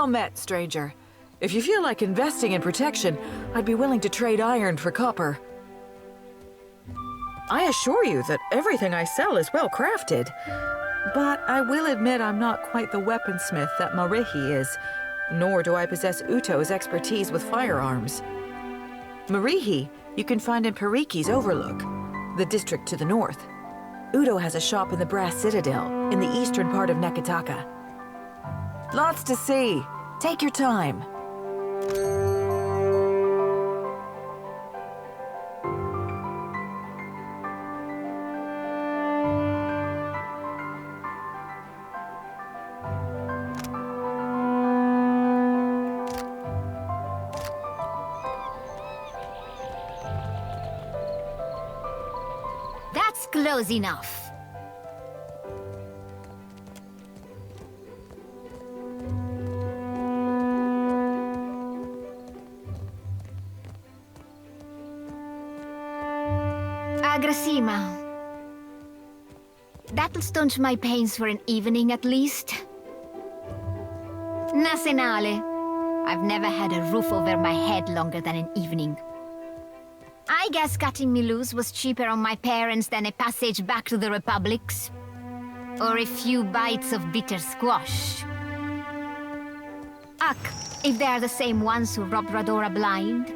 Well met, stranger. If you feel like investing in protection, I'd be willing to trade iron for copper. I assure you that everything I sell is well crafted. But I will admit I'm not quite the weaponsmith that Marihi is, nor do I possess Uto's expertise with firearms. Marihi you can find in Pariki's Overlook, the district to the north. Uto has a shop in the Brass Citadel, in the eastern part of Nekataka. Lots to see. Take your time. That's close enough. Agrasima. That'll staunch my pains for an evening at least. Nasenale. I've never had a roof over my head longer than an evening. I guess cutting me loose was cheaper on my parents than a passage back to the Republics. Or a few bites of bitter squash. Ugh, if they are the same ones who robbed Radora blind.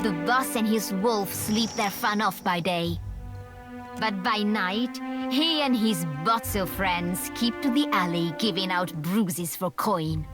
The boss and his wolf sleep their fun off by day. But by night, he and his Botso friends keep to the alley giving out bruises for coin.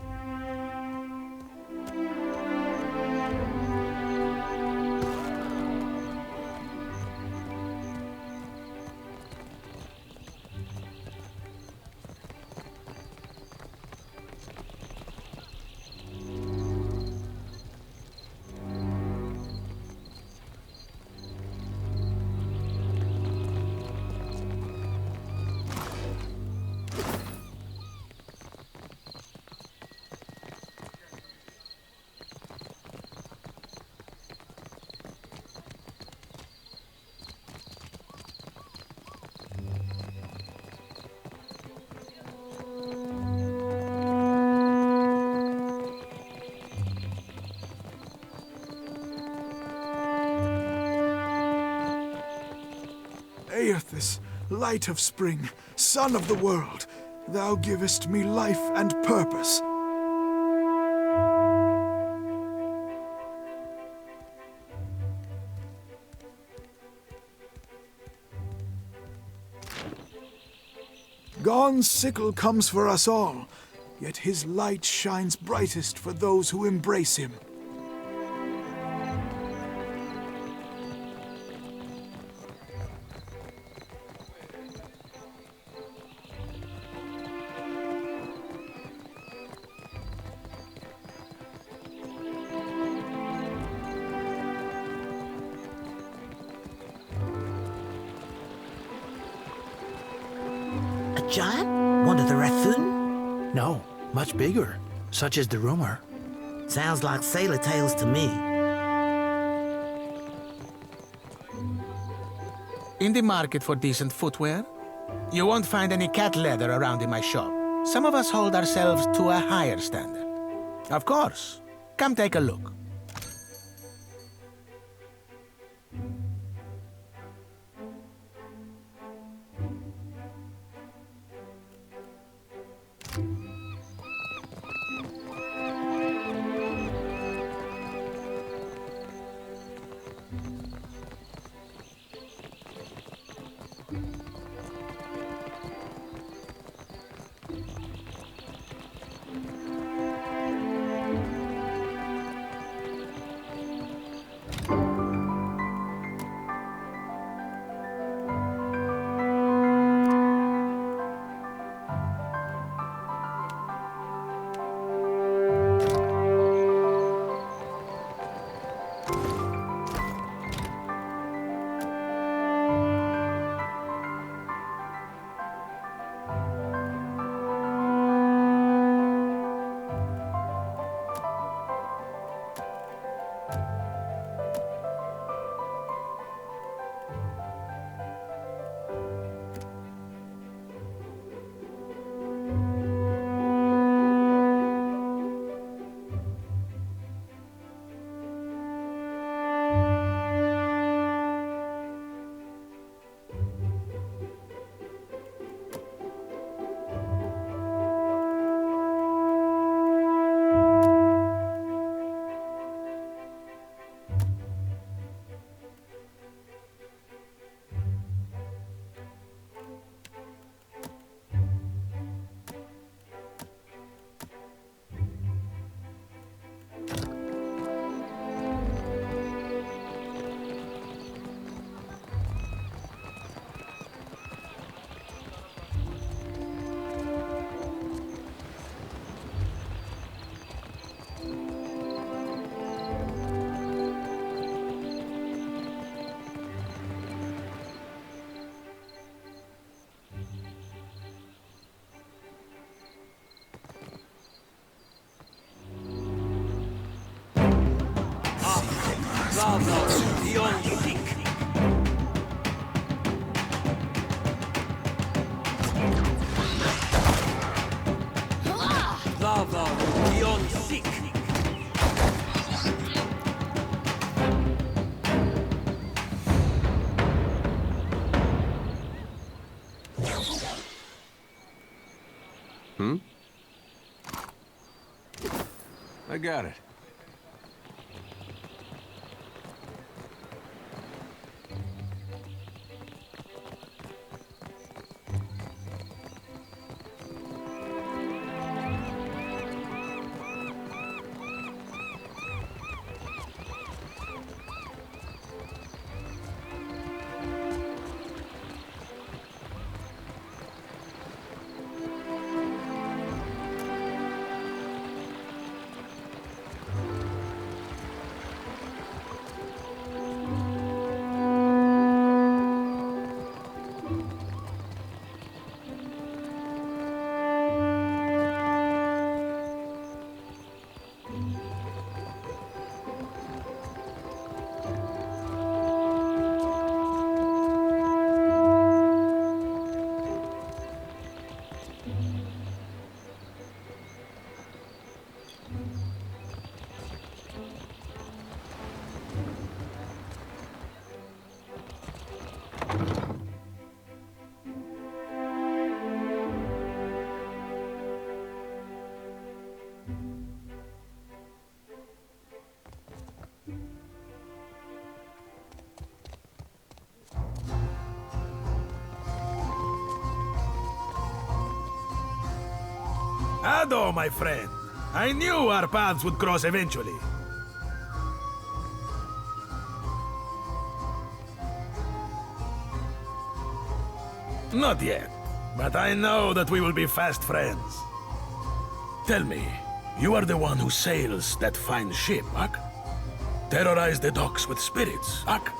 Aethys, light of spring, sun of the world, thou givest me life and purpose. Gon's sickle comes for us all, yet his light shines brightest for those who embrace him. Giant? One of the Rathun? No, much bigger. Such is the rumor. Sounds like sailor tales to me. In the market for decent footwear? You won't find any cat leather around in my shop. Some of us hold ourselves to a higher standard. Of course. Come take a look. I got it. Ado, my friend. I knew our paths would cross eventually. Not yet, but I know that we will be fast friends. Tell me, you are the one who sails that fine ship, Ak? Terrorize the docks with spirits, Ak?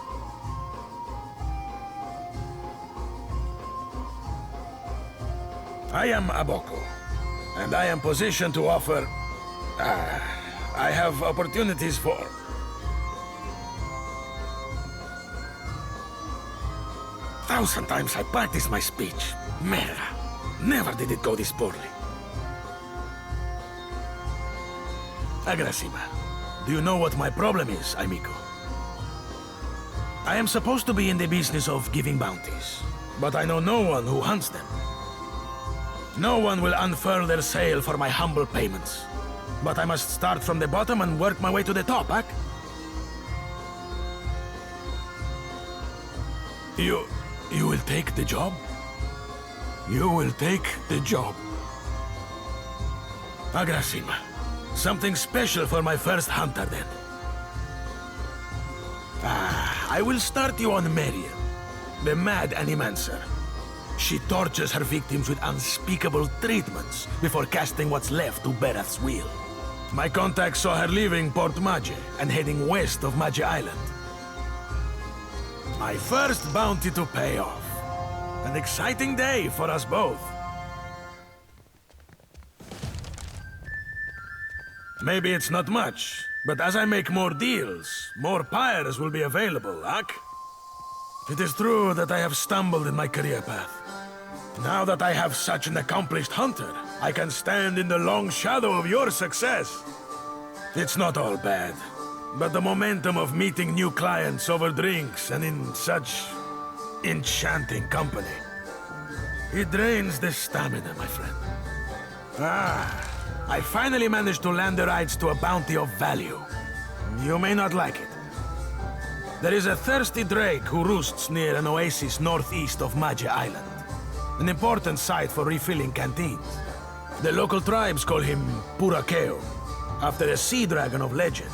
I am Aboko, and I am positioned to offer... I have opportunities for... Thousand times I practiced my speech. Merda, never did it go this poorly. Agrasima, do you know what my problem is, amigo? I am supposed to be in the business of giving bounties, but I know no one who hunts them. No one will unfurl their sail for my humble payments. But I must start from the bottom and work my way to the top, Ak? You will take the job? You will take the job. Agrasima, something special for my first hunter, then. I will start you on Marian, the mad animancer. She tortures her victims with unspeakable treatments before casting what's left to Berath's will. My contact saw her leaving Port Mage and heading west of Mage Island. My first bounty to pay off. An exciting day for us both. Maybe it's not much, but as I make more deals, more pyres will be available, Ak? It is true that I have stumbled in my career path. Now that I have such an accomplished hunter, I can stand in the long shadow of your success. It's not all bad, but the momentum of meeting new clients over drinks and in such enchanting company, it drains the stamina, my friend. I finally managed to land the rights to a bounty of value. You may not like it. There is a thirsty drake who roosts near an oasis northeast of Mage Island. An important site for refilling canteens. The local tribes call him Purakeo, after a sea dragon of legend.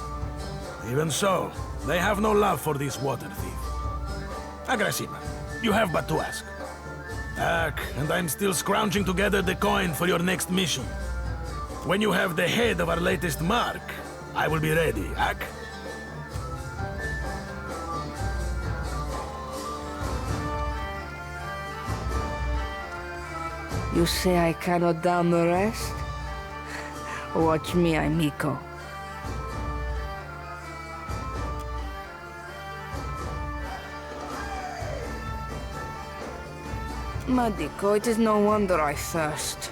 Even so, they have no love for this water thief. Agrasima, you have but to ask. Ak, and I'm still scrounging together the coin for your next mission. When you have the head of our latest mark, I will be ready, Ak? You say I cannot down the rest? Watch me, amigo. Madiko, it is no wonder I thirst.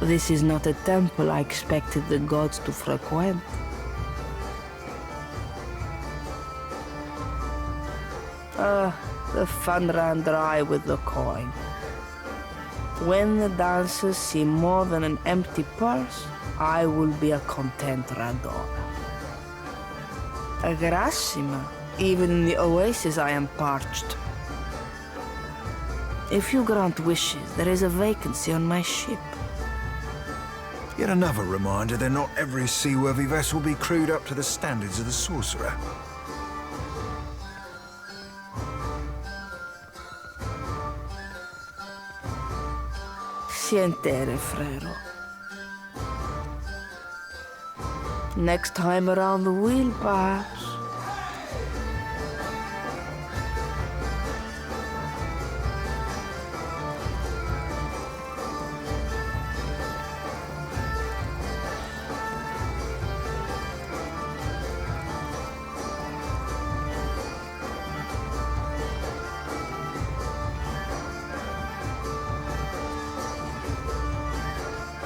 This is not a temple I expected the gods to frequent. The fun ran dry with the coin. When the dancers see more than an empty purse, I will be a content Radona. Grassima, even in the oasis I am parched. If you grant wishes, there is a vacancy on my ship. Yet another reminder that not every seaworthy vessel be crewed up to the standards of the sorcerer. Sientere, Frero. Next time around the wheel, perhaps.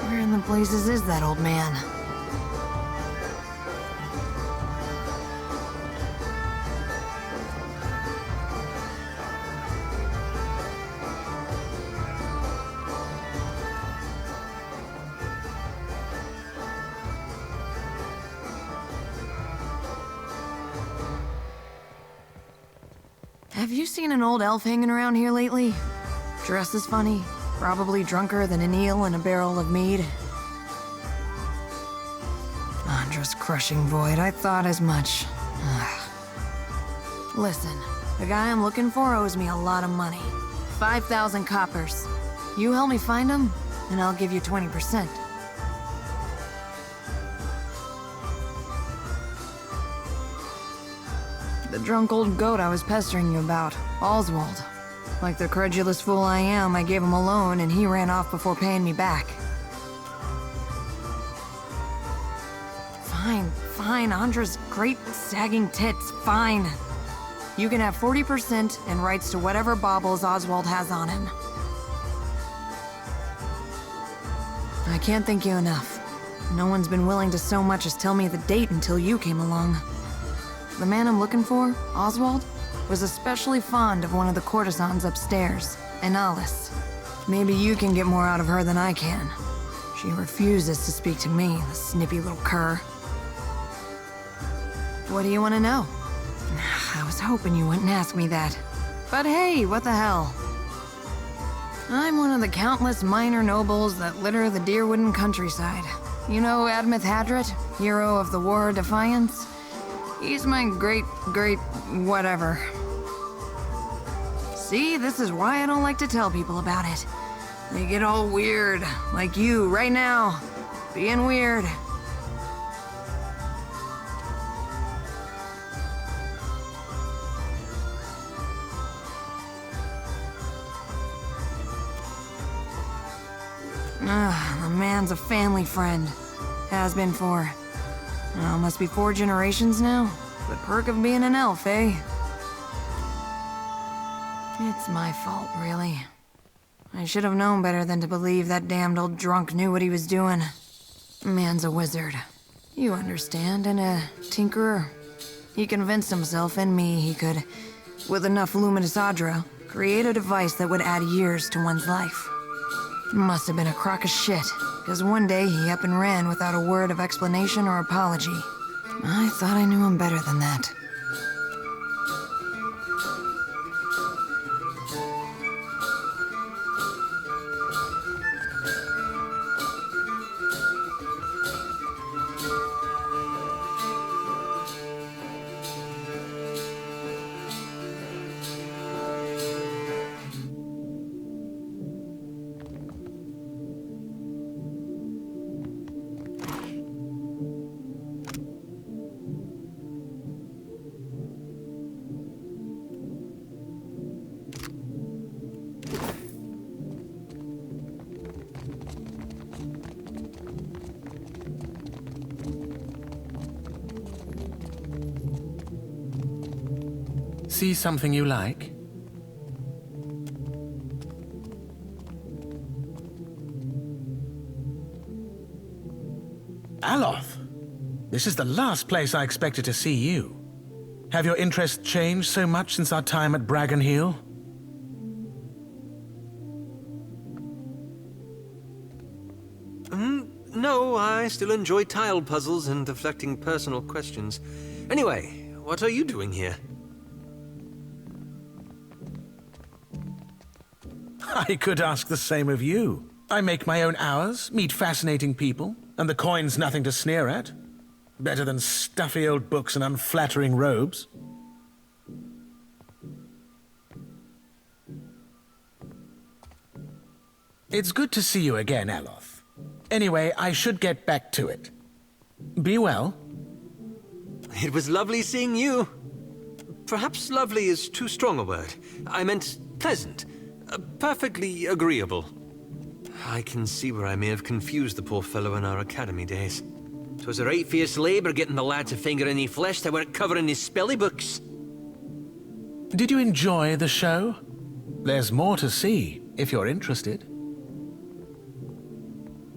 Where in the blazes is that old man? Have you seen an old elf hanging around here lately? Dressed as funny, probably drunker than an eel in a barrel of mead. Andra's crushing void, I thought as much. Ugh. Listen, the guy I'm looking for owes me a lot of money. 5,000 coppers. You help me find him, and I'll give you 20%. The drunk old goat I was pestering you about, Oswald. Like the credulous fool I am, I gave him a loan and he ran off before paying me back. Fine, Andra's great sagging tits, fine. You can have 40% and rights to whatever baubles Oswald has on him. I can't thank you enough. No one's been willing to so much as tell me the date until you came along. The man I'm looking for, Oswald, was especially fond of one of the courtesans upstairs, Analis. Maybe you can get more out of her than I can. She refuses to speak to me, the snippy little cur. What do you want to know? I was hoping you wouldn't ask me that. But hey, what the hell? I'm one of the countless minor nobles that litter the Deerwooden countryside. You know Admeth Hadret, hero of the War of Defiance? He's my great whatever. See, this is why I don't like to tell people about it. They get all weird, like you right now, being weird. The man's a family friend. Has been for... oh, must be 4 generations now? The perk of being an elf, eh? It's my fault, really. I should have known better than to believe that damned old drunk knew what he was doing. Man's a wizard. You understand, and a tinkerer. He convinced himself and me he could, with enough luminous adra, create a device that would add years to one's life. Must have been a crock of shit, because one day he up and ran without a word of explanation or apology. I thought I knew him better than that. See something you like? Aloth, this is the last place I expected to see you. Have your interests changed so much since our time at Bragon Hill? No, I still enjoy tile puzzles and deflecting personal questions. Anyway, what are you doing here? I could ask the same of you. I make my own hours, meet fascinating people, and the coin's nothing to sneer at. Better than stuffy old books and unflattering robes. It's good to see you again, Aloth. Anyway, I should get back to it. Be well. It was lovely seeing you. Perhaps lovely is too strong a word. I meant pleasant. Perfectly agreeable. I can see where I may have confused the poor fellow in our academy days. 'Twas a right fierce labour getting the lad to finger any flesh that weren't covering his spelly books. Did you enjoy the show? There's more to see, if you're interested.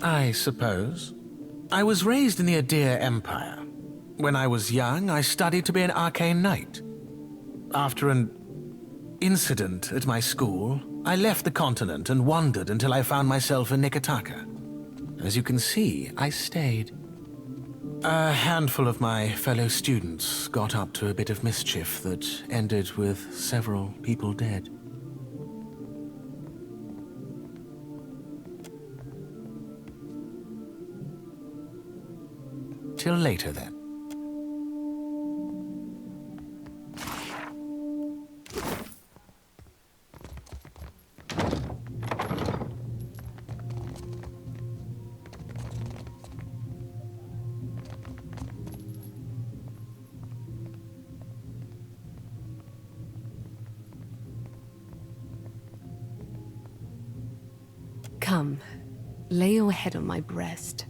I suppose. I was raised in the Adir Empire. When I was young, I studied to be an arcane knight. After an incident at my school, I left the continent and wandered until I found myself in Nikitaka. As you can see, I stayed. A handful of my fellow students got up to a bit of mischief that ended with several people dead. Till later, then. Come, lay your head on my breast.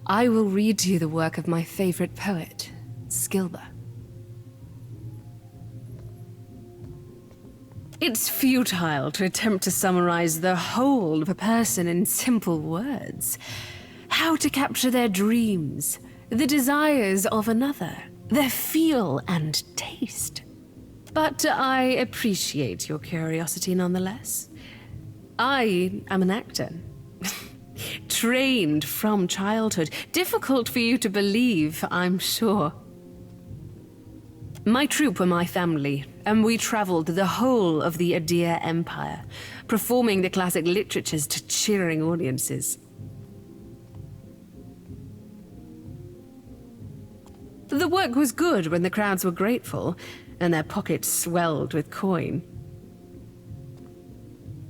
I will read to you the work of my favorite poet, Skilba. It's futile to attempt to summarize the whole of a person in simple words. How to capture their dreams, the desires of another, their feel and taste. But I appreciate your curiosity nonetheless. I am an actor. Trained from childhood. Difficult for you to believe, I'm sure. My troupe were my family, and we traveled the whole of the Adir Empire, performing the classic literatures to cheering audiences. The work was good when the crowds were grateful, and their pockets swelled with coin.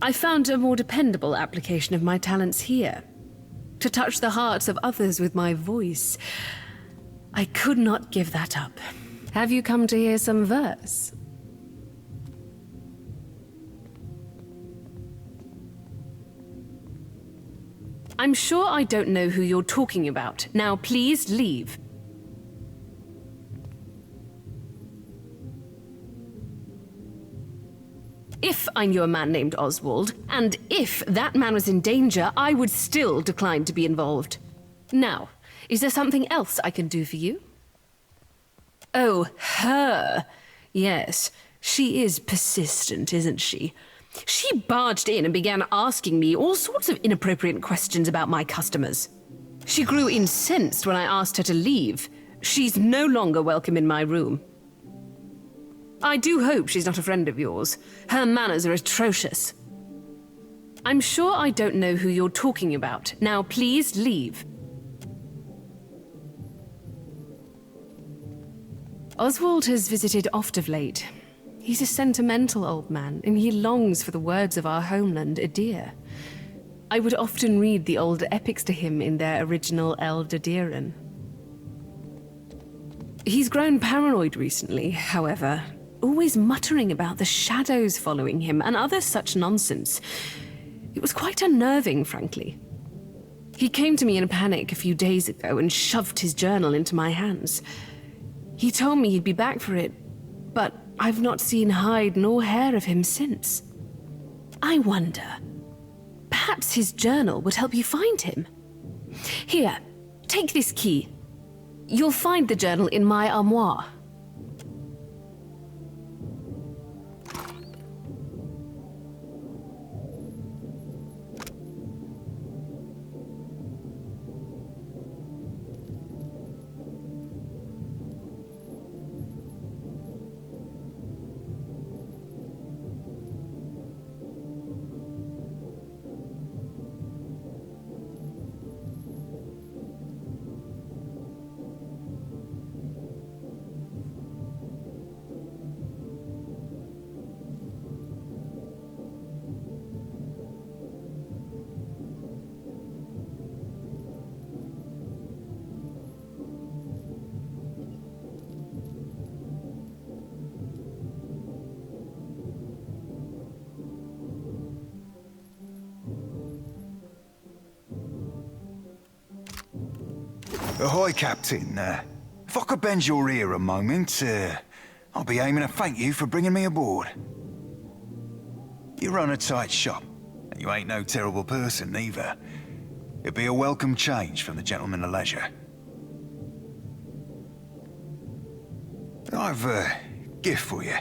I found a more dependable application of my talents here. To touch the hearts of others with my voice. I could not give that up. Have you come to hear some verse? I'm sure I don't know who you're talking about. Now please leave. If I knew a man named Oswald, and if that man was in danger, I would still decline to be involved. Now, is there something else I can do for you? Oh, her. Yes, she is persistent, isn't she? She barged in and began asking me all sorts of inappropriate questions about my customers. She grew incensed when I asked her to leave. She's no longer welcome in my room. I do hope she's not a friend of yours. Her manners are atrocious. I'm sure I don't know who you're talking about. Now please leave. Oswald has visited oft of late. He's a sentimental old man, and he longs for the words of our homeland, Adir. I would often read the old epics to him in their original Eldadiran. He's grown paranoid recently, however, always muttering about the shadows following him and other such nonsense. It was quite unnerving, frankly. He came to me in a panic a few days ago and shoved his journal into my hands. He told me he'd be back for it, but I've not seen hide nor hair of him since. I wonder, perhaps his journal would help you find him. Here, take this key. You'll find the journal in my armoire. Ahoy, Captain. If I could bend your ear a moment, I'll be aiming to thank you for bringing me aboard. You run a tight shop, and you ain't no terrible person, either. It'd be a welcome change from the gentleman of leisure. I've a gift for you.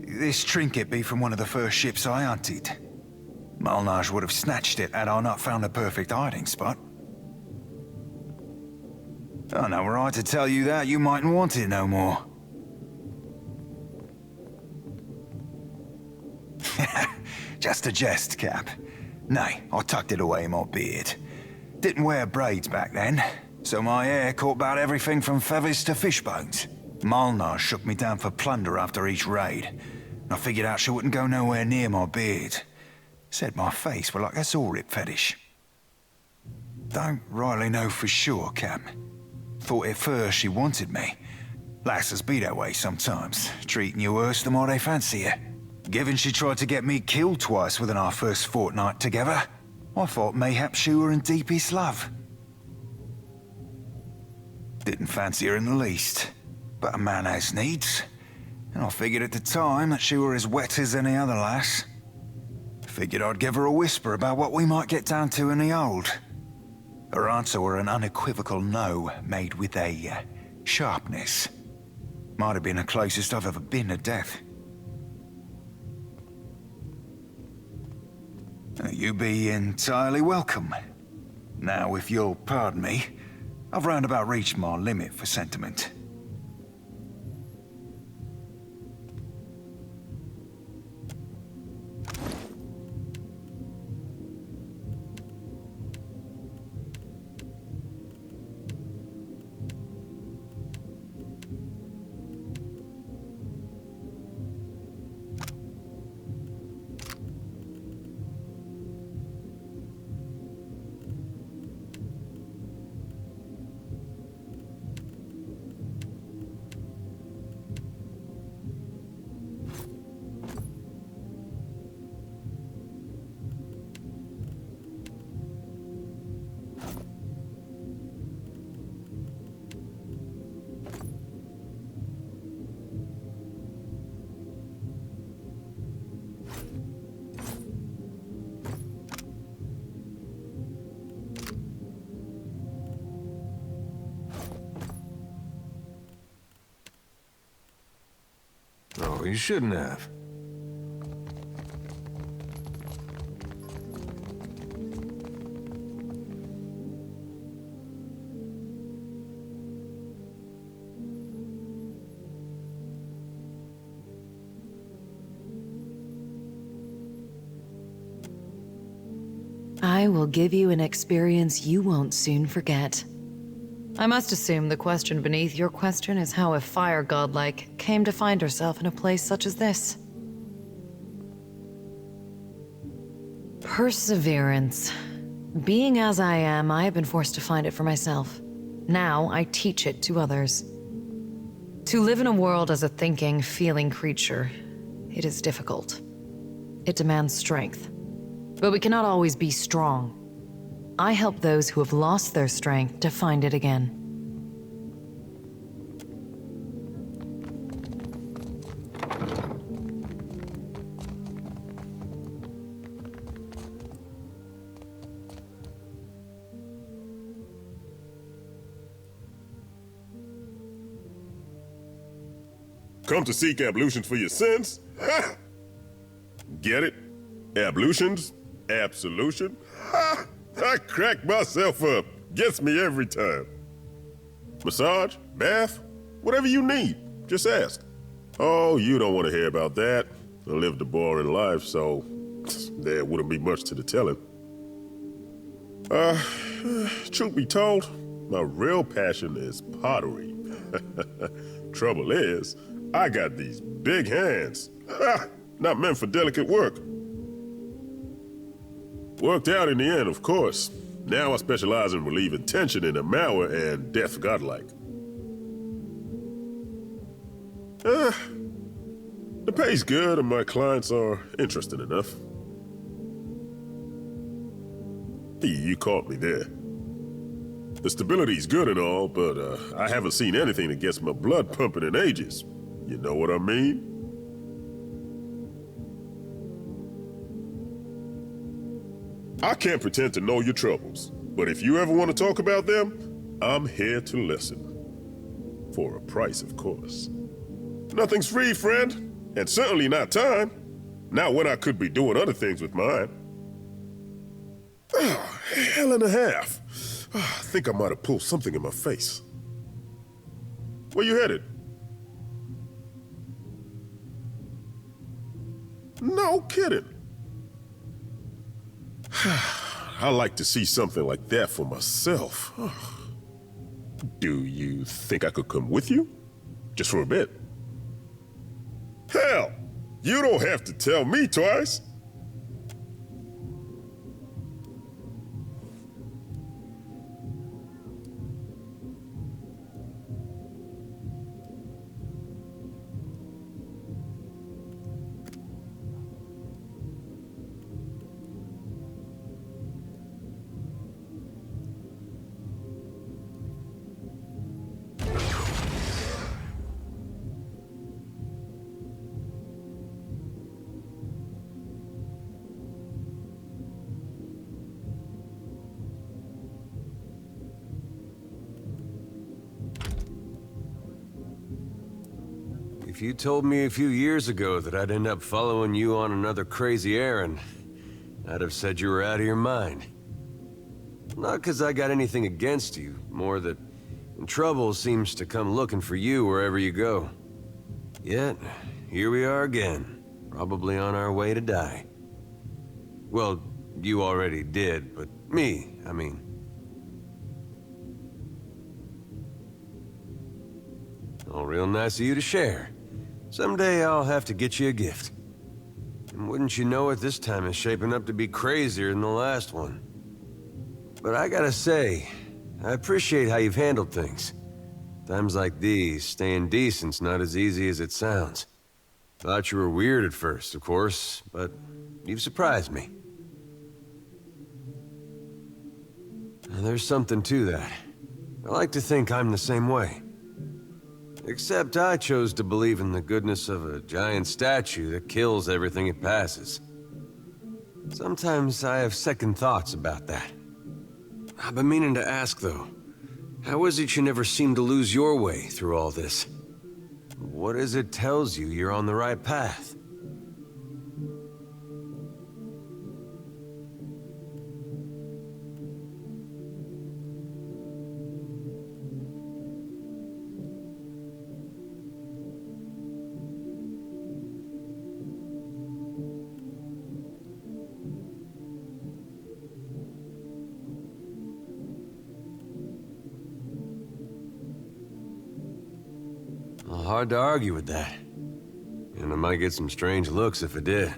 This trinket be from one of the first ships I hunted. Malnage would have snatched it had I not found a perfect hiding spot. I know were I to tell you that, you mightn't want it no more. Just a jest, Cap. Nay, I tucked it away in my beard. Didn't wear braids back then, so my hair caught about everything from feathers to fish bones. Malnage shook me down for plunder after each raid. I figured out she wouldn't go nowhere near my beard. Said my face were like a saw-rip fetish. Don't rightly know for sure, Cap. Thought at first she wanted me. Lasses be that way sometimes, treating you worse the more they fancy you. Given she tried to get me killed twice within our first fortnight together, I thought mayhap she were in deepest love. Didn't fancy her in the least, but a man has needs, and I figured at the time that she were as wet as any other lass. Figured I'd give her a whisper about what we might get down to in the old. Her answer were an unequivocal no, made with a sharpness. Might have been the closest I've ever been to death. You be entirely welcome. Now, if you'll pardon me, I've roundabout reached my limit for sentiment. Oh, you shouldn't have. I will give you an experience you won't soon forget. I must assume the question beneath your question is how a fire godlike came to find herself in a place such as this. Perseverance. Being as I am, I have been forced to find it for myself. Now I teach it to others. To live in a world as a thinking, feeling creature, it is difficult. It demands strength. But we cannot always be strong. I help those who have lost their strength to find it again. Come to seek ablutions for your sins? Ha! Get it? Ablutions? Absolution? Ha! I crack myself up. Gets me every time. Massage? Bath? Whatever you need. Just ask. Oh, you don't want to hear about that. I lived a boring life, so there wouldn't be much to the telling. Truth be told, my real passion is pottery. Trouble is, I got these big hands. Not meant for delicate work. Worked out in the end, of course. Now I specialize in relieving tension in the marrow and death godlike. The pay's good and my clients are interested enough. You caught me there. The stability's good and all, but I haven't seen anything that gets my blood pumping in ages. You know what I mean? I can't pretend to know your troubles, but if you ever want to talk about them, I'm here to listen. For a price, of course. Nothing's free, friend, and certainly not time. Not when I could be doing other things with mine. Oh, hell and a half. I think I might have pulled something in my face. Where you headed? No kidding. I like to see something like that for myself. Do you think I could come with you? Just for a bit? Hell, you don't have to tell me twice. If you told me a few years ago that I'd end up following you on another crazy errand, I'd have said you were out of your mind. Not because I got anything against you, more that trouble seems to come looking for you wherever you go. Yet, here we are again, probably on our way to die. Well, you already did, but me, I mean. All real nice of you to share. Someday I'll have to get you a gift. And wouldn't you know it, this time is shaping up to be crazier than the last one. But I gotta say, I appreciate how you've handled things. Times like these, staying decent's not as easy as it sounds. Thought you were weird at first, of course, but you've surprised me. And there's something to that. I like to think I'm the same way. Except I chose to believe in the goodness of a giant statue that kills everything it passes. Sometimes I have second thoughts about that. I've been meaning to ask, though. How is it you never seem to lose your way through all this? What is it tells you you're on the right path? Hard to argue with that. And I might get some strange looks if I did.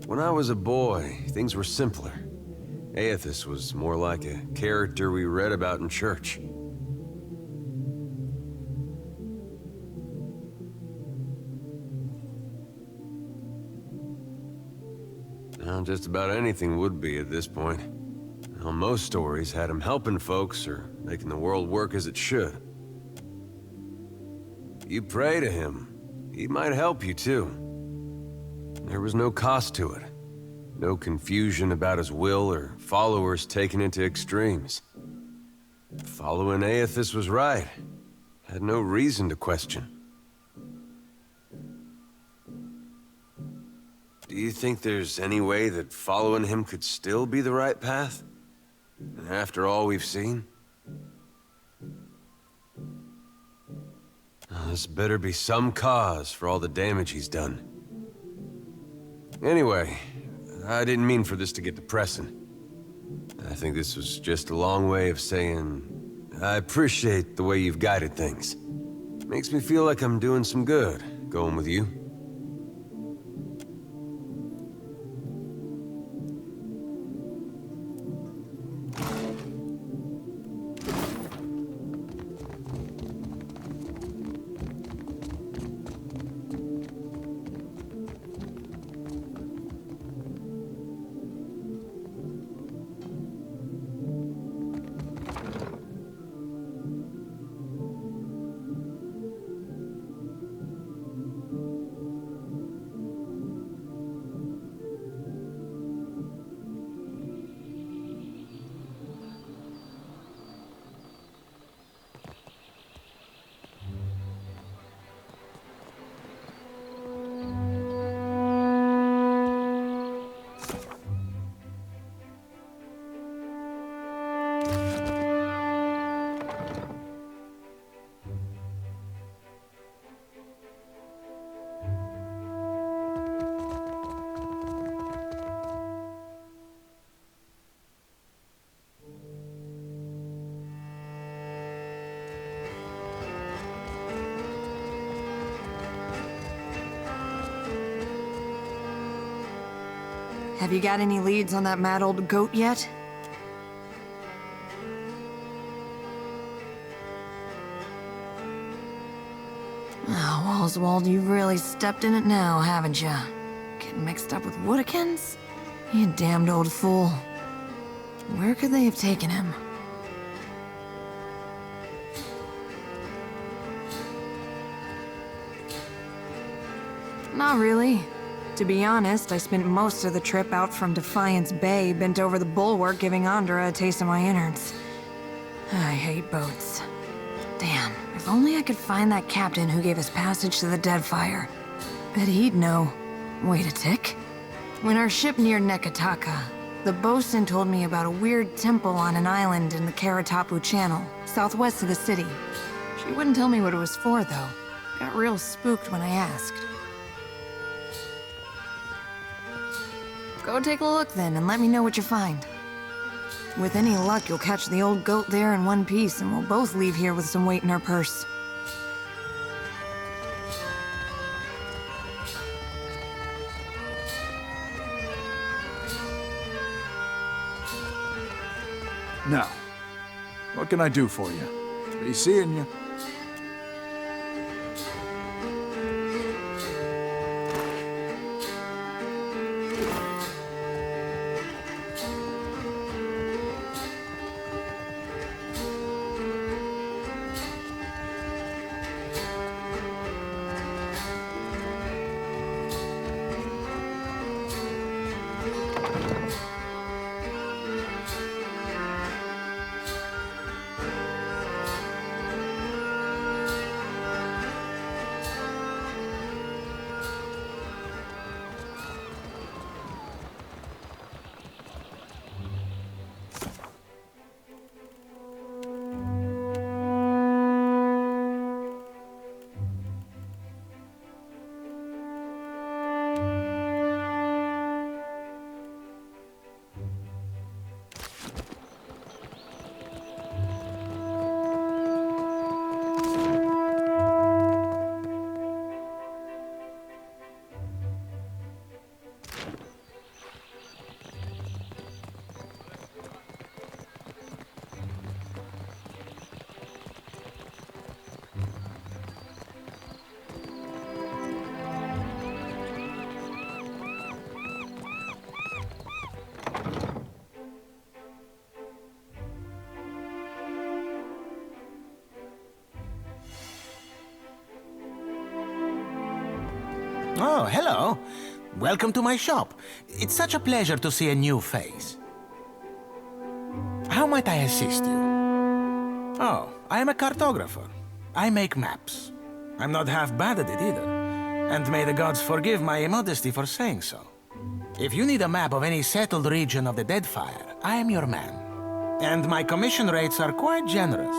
When I was a boy, things were simpler. Aethys was more like a character we read about in church. Now, just about anything would be at this point. Well, most stories had him helping folks or making the world work as it should. You pray to him, he might help you too. There was no cost to it. No confusion about his will or followers taken into extremes. Following Aethys was right. had no reason to question. Do you think there's any way that following him could still be the right path? After all we've seen? This better be some cause for all the damage he's done. Anyway, I didn't mean for this to get depressing. I think this was just a long way of saying, I appreciate the way you've guided things. Makes me feel like I'm doing some good, going with you. Have you got any leads on that mad old goat yet? Oh, Oswald, you've really stepped in it now, haven't you? Getting mixed up with Woodikins? You damned old fool. Where could they have taken him? Not really. To be honest, I spent most of the trip out from Defiance Bay, bent over the bulwark, giving Andra a taste of my innards. I hate boats. Damn, if only I could find that captain who gave us passage to the Deadfire. Bet he'd know. Wait a tick. When our ship neared Nekataka, the bosun told me about a weird temple on an island in the Karatapu Channel, southwest of the city. She wouldn't tell me what it was for, though. Got real spooked when I asked. Go take a look then, and let me know what you find. With any luck, you'll catch the old goat there in one piece, and we'll both leave here with some weight in our purse. Now, what can I do for you? Be seeing you. Oh, hello. Welcome to my shop. It's such a pleasure to see a new face. How might I assist you? Oh, I am a cartographer. I make maps. I'm not half bad at it either. And may the gods forgive my immodesty for saying so. If you need a map of any settled region of the Deadfire, I am your man. And my commission rates are quite generous.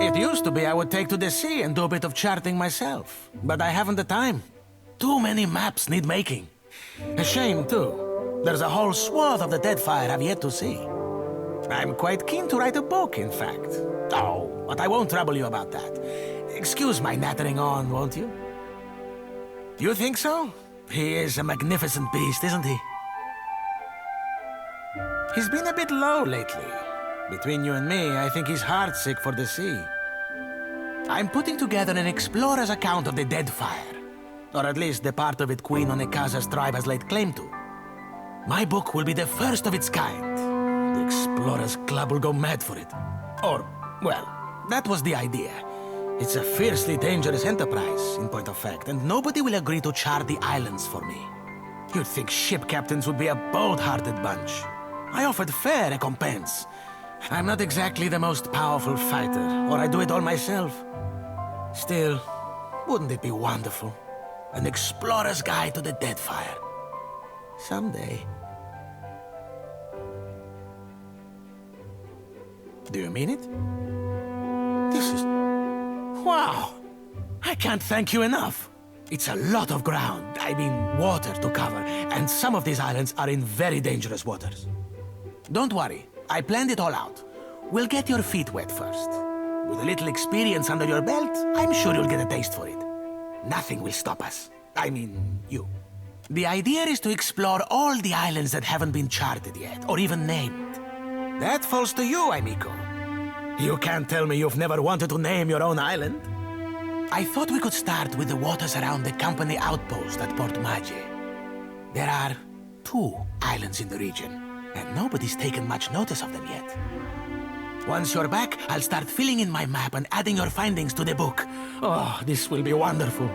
It used to be I would take to the sea and do a bit of charting myself, but I haven't the time. Too many maps need making. A shame, too. There's a whole swath of the Deadfire I've yet to see. I'm quite keen to write a book, in fact. Oh, but I won't trouble you about that. Excuse my nattering on, won't you? You think so? He is a magnificent beast, isn't he? He's been a bit low lately. Between you and me, I think he's heartsick for the sea. I'm putting together an explorer's account of the Deadfire. Or at least the part of it Queen Onekaza's tribe has laid claim to. My book will be the first of its kind. The Explorers Club will go mad for it. Or, well, that was the idea. It's a fiercely dangerous enterprise, in point of fact, and nobody will agree to chart the islands for me. You'd think ship captains would be a bold-hearted bunch. I offered fair recompense. I'm not exactly the most powerful fighter, or I do it all myself. Still, wouldn't it be wonderful? An explorer's guide to the Deadfire. Someday. Do you mean it? This is... wow! I can't thank you enough. It's a lot of ground, I mean water to cover, and some of these islands are in very dangerous waters. Don't worry, I planned it all out. We'll get your feet wet first. With a little experience under your belt, I'm sure you'll get a taste for it. Nothing will stop us. I mean, you. The idea is to explore all the islands that haven't been charted yet, or even named. That falls to you, amigo. You can't tell me you've never wanted to name your own island. I thought we could start with the waters around the company outpost at Port Magi. There are 2 islands in the region, and nobody's taken much notice of them yet. Once you're back, I'll start filling in my map and adding your findings to the book. Oh, this will be wonderful.